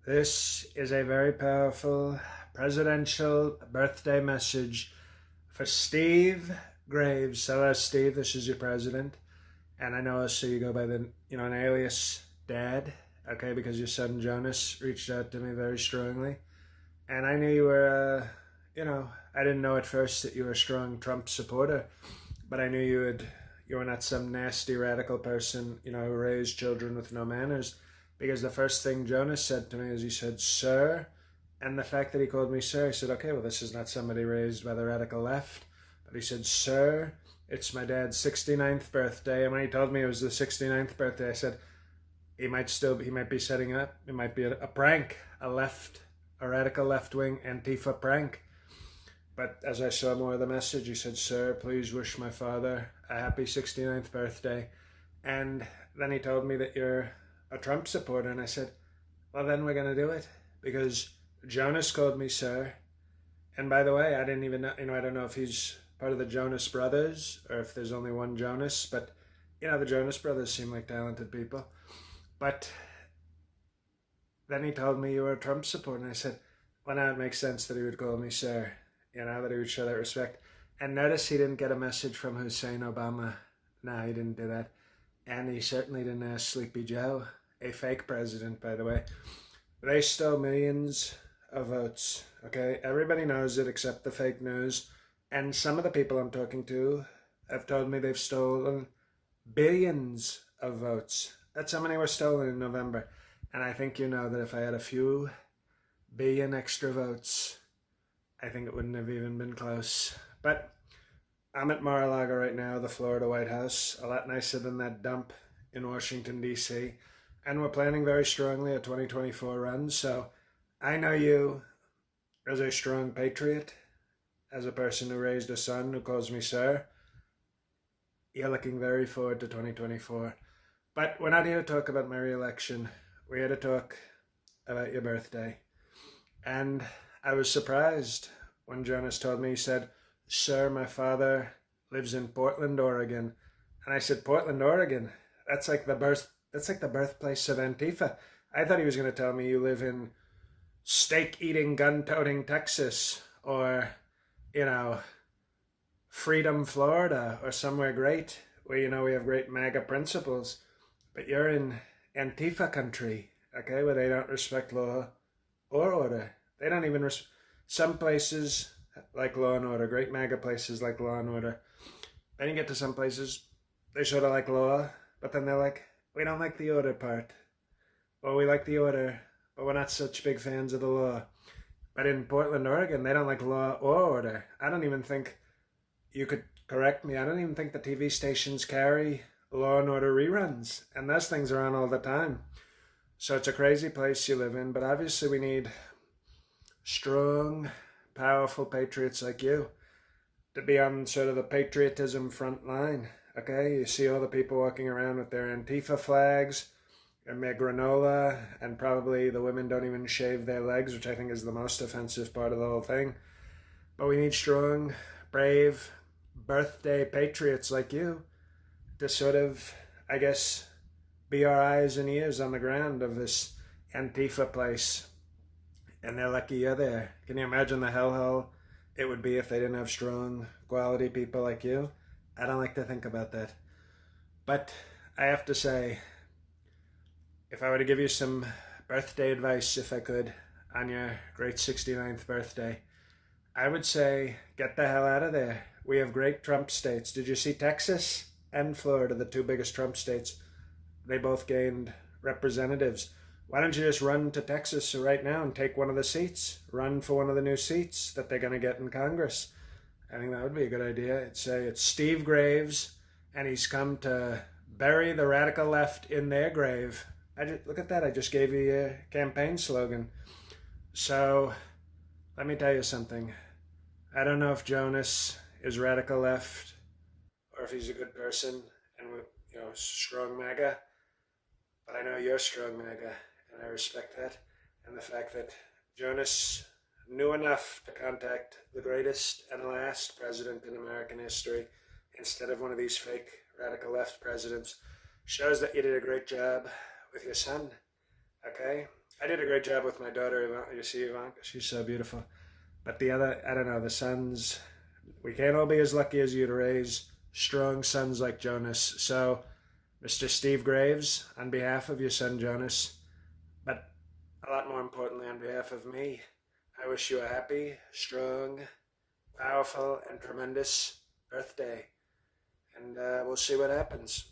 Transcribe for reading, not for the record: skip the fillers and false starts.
This is a very powerful presidential birthday message for Steve Graves. Hello, Steve. This is your president. And I know also you go by an alias Dad, okay, because your son Jonas reached out to me very strongly. And I knew you were, I didn't know at first that you were a strong Trump supporter, but I knew you were not some nasty radical person, who raised children with no manners. Because the first thing Jonas said to me is he said, "Sir," and the fact that he called me sir, I said, okay, well, this is not somebody raised by the radical left. But he said, "Sir, it's my dad's 69th birthday." And when he told me it was the 69th birthday, I said, he might be setting up, it might be a prank, a radical left-wing Antifa prank. But as I saw more of the message, he said, "Sir, please wish my father a happy 69th birthday." And then he told me that you're a Trump supporter, and I said, well, then we're going to do it, because Jonas called me sir. And by the way, I didn't even know, I don't know if he's part of the Jonas Brothers or if there's only one Jonas, but the Jonas Brothers seem like talented people. But then he told me you were a Trump supporter, and I said, well, now it makes sense that he would call me sir, that he would show that respect. And notice he didn't get a message from Hussein Obama. No, he didn't do that. And he certainly didn't ask Sleepy Joe, a fake president, by the way. They stole millions of votes, okay? Everybody knows it except the fake news. And some of the people I'm talking to have told me they've stolen billions of votes. That's how many were stolen in November. And I think you know that if I had a few billion extra votes, I think it wouldn't have even been close. But I'm at Mar-a-Lago right now, the Florida White House, a lot nicer than that dump in Washington, D.C., and we're planning very strongly a 2024 run, so I know you as a strong patriot, as a person who raised a son who calls me sir. You're looking very forward to 2024. But we're not here to talk about my re-election. We're here to talk about your birthday. And I was surprised when Jonas told me, he said, "Sir, my father lives in Portland, Oregon." And I said, "Portland, Oregon? That's like the birthplace of Antifa." I thought he was going to tell me you live in steak-eating, gun-toting Texas, or, Freedom, Florida, or somewhere great where, we have great MAGA principles. But you're in Antifa country, okay, where they don't respect law or order. They don't even some places like Law and Order, great MAGA places like Law and Order. Then you get to some places, they sort of like law, but then they're like, we don't like the order part. Or we like the order, but we're not such big fans of the law. But in Portland, Oregon, they don't like law or order. I don't even think, you could correct me, I don't even think the TV stations carry Law and Order reruns. And those things are on all the time. So it's a crazy place you live in, but obviously we need strong, powerful patriots like you to be on sort of the patriotism front line, okay? You see all the people walking around with their Antifa flags and their granola, and probably the women don't even shave their legs, which I think is the most offensive part of the whole thing. But we need strong, brave, birthday patriots like you to sort of, I guess, be our eyes and ears on the ground of this Antifa place. And they're lucky you're there. Can you imagine the hellhole it would be if they didn't have strong, quality people like you? I don't like to think about that. But I have to say, if I were to give you some birthday advice, if I could, on your great 69th birthday, I would say, get the hell out of there. We have great Trump states. Did you see Texas and Florida, the two biggest Trump states? They both gained representatives. Why don't you just run to Texas right now and take one of the seats? Run for one of the new seats that they're going to get in Congress. I think that would be a good idea. It's Steve Graves, and he's come to bury the radical left in their grave. Look at that. I just gave you your campaign slogan. So let me tell you something. I don't know if Jonas is radical left or if he's a good person and strong MAGA, but I know you're strong MAGA. And I respect that. And the fact that Jonas knew enough to contact the greatest and last president in American history instead of one of these fake radical left presidents shows that you did a great job with your son. Okay? I did a great job with my daughter. You see, Ivanka, she's so beautiful. But the other, I don't know, the sons, we can't all be as lucky as you to raise strong sons like Jonas. So, Mr. Steve Graves, on behalf of your son Jonas, but a lot more importantly, on behalf of me, I wish you a happy, strong, powerful, and tremendous birthday. And we'll see what happens.